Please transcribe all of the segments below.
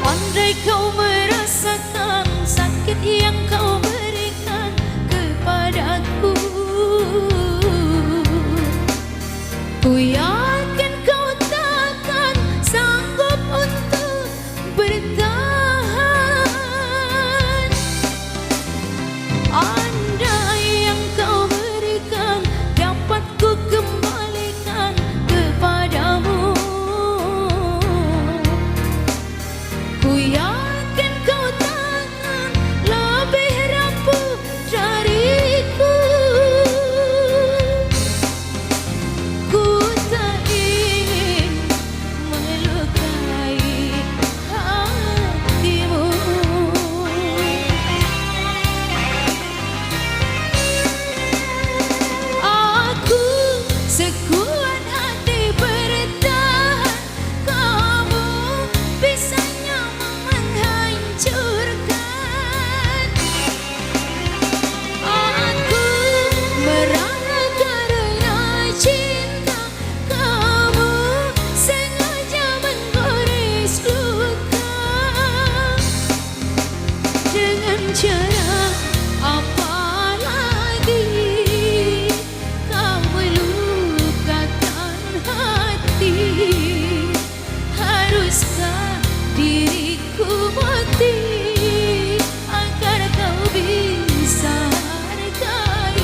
Andai kau merasakan sakit yang kau berikan kepadaku, ku yakin kau takkan sanggup untuk bertahan. Andai yang kau berikan dapat ku kembalikan kepadamu, ku yakin kau takkan lebih rapuh dariku. Ku tak ingin melukai hatimu. Aku sekuat hati bertahan, kamu bisanya menghancurkan. Aku merana karena cinta, kamu sengaja menggores luka. Dengan cara apa lagi kau melukakan hati? Haruskah diriku mati agar kau bisa hargai?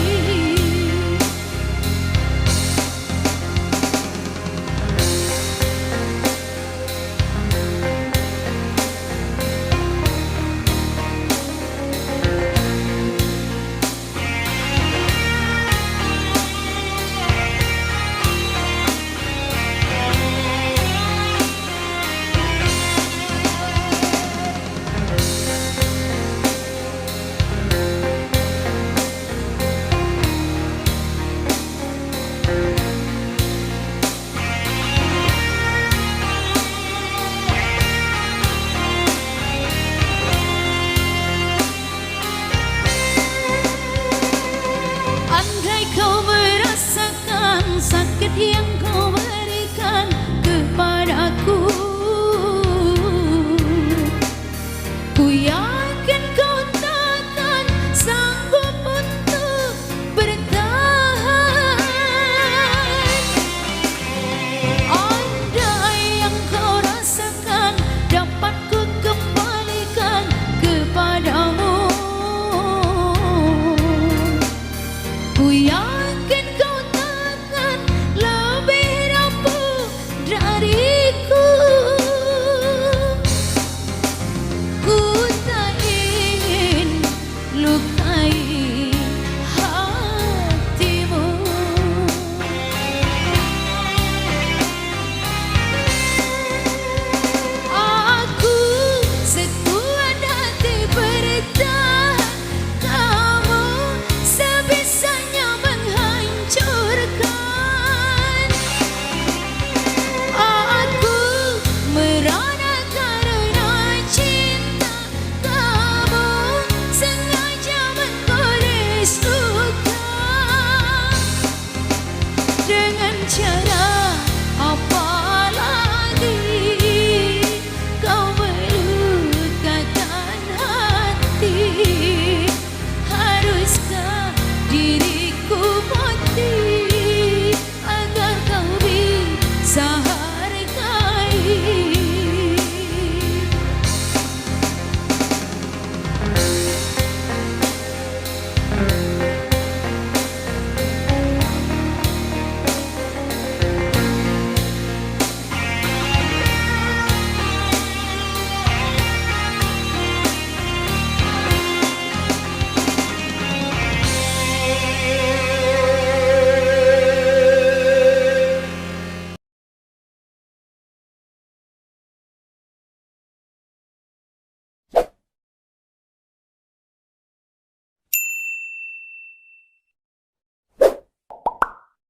Andai kau merasakan sakit yang kau berikan kepadaku, ku yakin